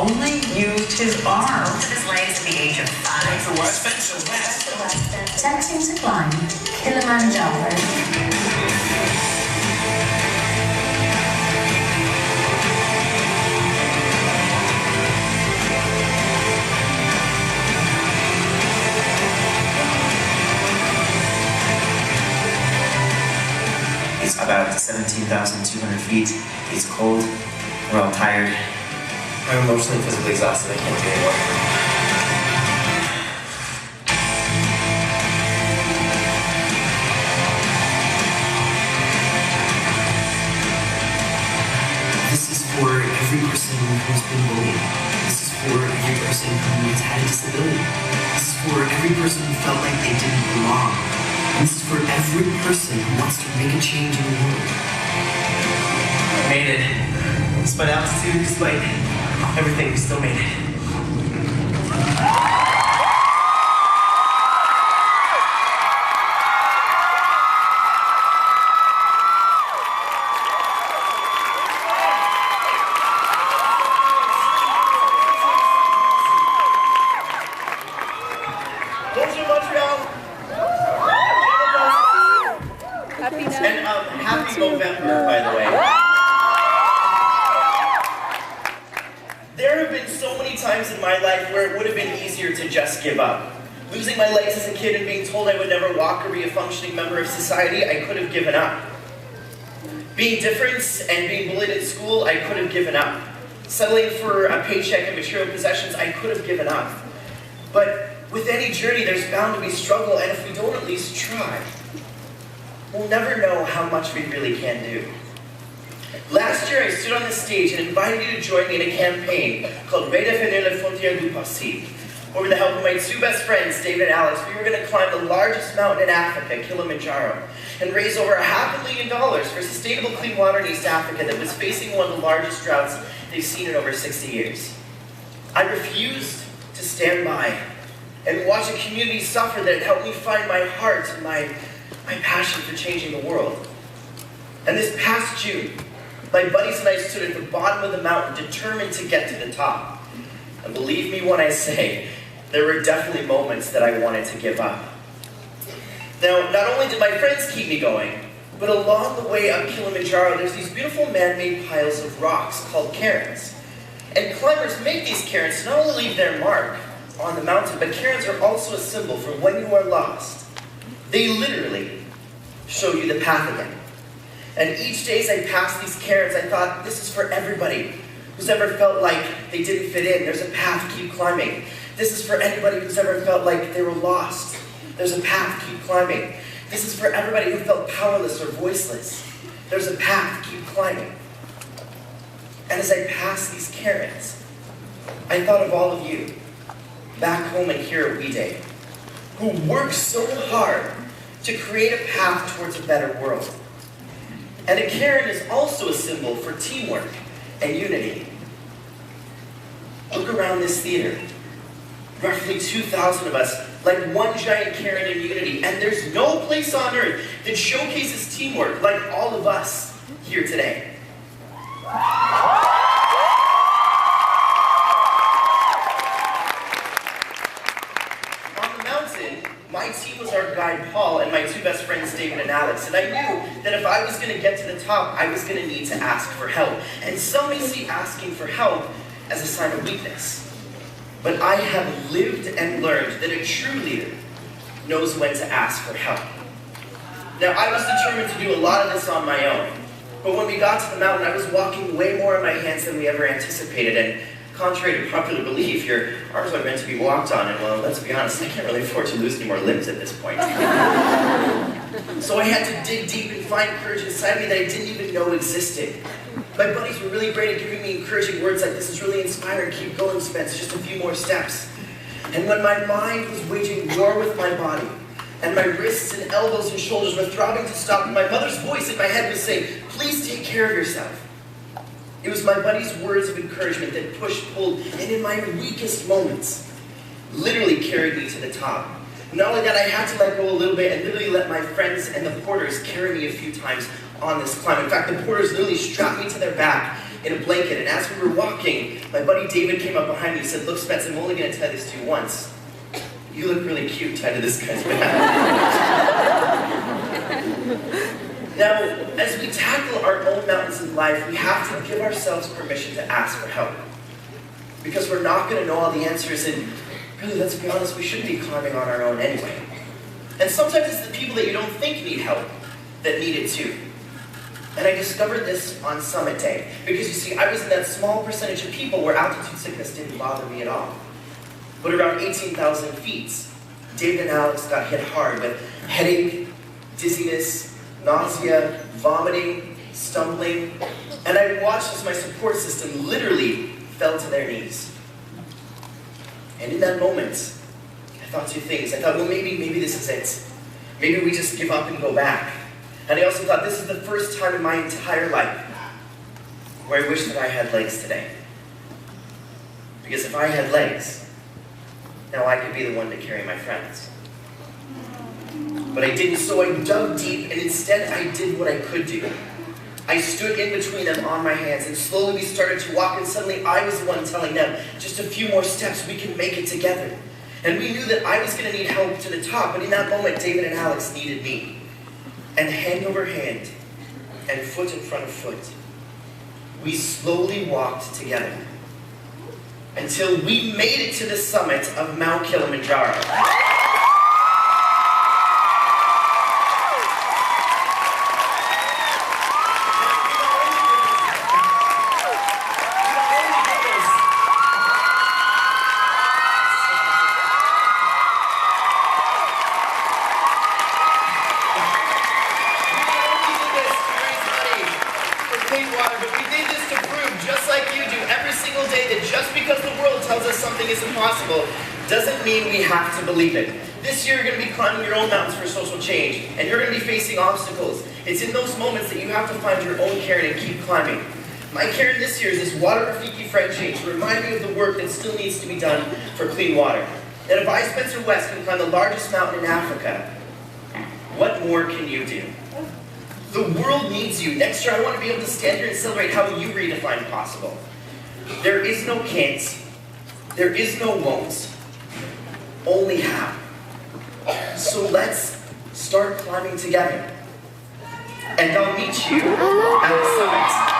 only used his arm. Both of his legs at the age of 5. Attempting to climb Kilimanjaro. It's about 17,200 feet. It's cold. We're all tired. I'm emotionally and physically exhausted. I can't do anymore. This is for every person who's been bullied. This is for every person who has had a disability. This is for every person who felt like they didn't belong. This is for every person who wants to make a change in the world. I made it. Despite altitude, despite everything, we still made it. Bonjour, Montreal. And happy November, by the way. There have been so many times in my life where it would have been easier to just give up. Losing my legs as a kid and being told I would never walk or be a functioning member of society, I could have given up. Being different and being bullied at school, I could have given up. Settling for a paycheck and material possessions, I could have given up. But with any journey, there's bound to be struggle, and if we don't at least try, we'll never know how much we really can do. Last year, I stood on the stage and invited you to join me in a campaign called Redéfinir les frontières du possible, where with the help of my two best friends, David and Alex, we were going to climb the largest mountain in Africa, Kilimanjaro, and raise over $500,000 for sustainable clean water in East Africa that was facing one of the largest droughts they've seen in over 60 years. I refused to stand by and watch a community suffer that helped me find my heart and my passion for changing the world. And this past June, my buddies and I stood at the bottom of the mountain, determined to get to the top. And believe me when I say, there were definitely moments that I wanted to give up. Now, not only did my friends keep me going, but along the way up Kilimanjaro, there's these beautiful man-made piles of rocks called cairns. And climbers make these cairns to not only leave their mark on the mountain, but cairns are also a symbol for when you are lost. They literally show you the path again. And each day as I passed these cairns, I thought, this is for everybody who's ever felt like they didn't fit in. There's a path, keep climbing. This is for anybody who's ever felt like they were lost. There's a path, keep climbing. This is for everybody who felt powerless or voiceless. There's a path, keep climbing. And as I passed these cairns, I thought of all of you, back home and here at We Day, who work so hard to create a path towards a better world. And a cairn is also a symbol for teamwork and unity. Look around this theater. Roughly 2,000 of us, like one giant cairn in unity, and there's no place on earth that showcases teamwork like all of us here today. My team was our guide, Paul, and my two best friends, David and Alex. And I knew that if I was going to get to the top, I was going to need to ask for help. And some may see asking for help as a sign of weakness. But I have lived and learned that a true leader knows when to ask for help. Now, I was determined to do a lot of this on my own. But when we got to the mountain, I was walking way more on my hands than we ever anticipated. And contrary to popular belief, your arms are meant to be walked on, and well, let's be honest, I can't really afford to lose any more limbs at this point. So I had to dig deep and find courage inside me that I didn't even know existed. My buddies were really great at giving me encouraging words like, this is really inspiring, keep going, Spence, just a few more steps. And when my mind was waging war with my body, and my wrists and elbows and shoulders were throbbing to stop, and my mother's voice in my head was saying, please take care of yourself. It was my buddy's words of encouragement that pushed, pulled, and in my weakest moments, literally carried me to the top. Not only that, I had to let go a little bit and literally let my friends and the porters carry me a few times on this climb. In fact, the porters literally strapped me to their back in a blanket, and as we were walking, my buddy David came up behind me and said, "Look, Spence, I'm only going to tell this to you once. You look really cute tied to this guy's back." Now, as we tackle our own mountains in life, we have to give ourselves permission to ask for help. Because we're not going to know all the answers, and really, let's be honest, we shouldn't be climbing on our own anyway. And sometimes it's the people that you don't think need help that need it too. And I discovered this on Summit Day. Because you see, I was in that small percentage of people where altitude sickness didn't bother me at all. But around 18,000 feet, David and Alex got hit hard with headache, dizziness, nausea, vomiting, stumbling, and I watched as my support system literally fell to their knees. And in that moment, I thought two things. I thought, well, maybe this is it. Maybe we just give up and go back. And I also thought, this is the first time in my entire life where I wish that I had legs today. Because if I had legs, now I could be the one to carry my friends. But I didn't, so I dug deep, and instead I did what I could do. I stood in between them on my hands, and slowly we started to walk, and suddenly I was the one telling them, just a few more steps, we can make it together. And we knew that I was going to need help to the top, but in that moment, David and Alex needed me. And hand over hand, and foot in front of foot, we slowly walked together until we made it to the summit of Mount Kilimanjaro. Impossible doesn't mean we have to believe it. This year you're going to be climbing your own mountains for social change, and you're going to be facing obstacles. It's in those moments that you have to find your own cairn and keep climbing. My cairn this year is this Water Rafiki Friendship to remind me of the work that still needs to be done for clean water. And if I, Spencer West, can climb the largest mountain in Africa, what more can you do? The world needs you. Next year I want to be able to stand here and celebrate how you redefine possible. There is no can't. There is no won't, only how. So let's start climbing together. And I'll meet you at the summit.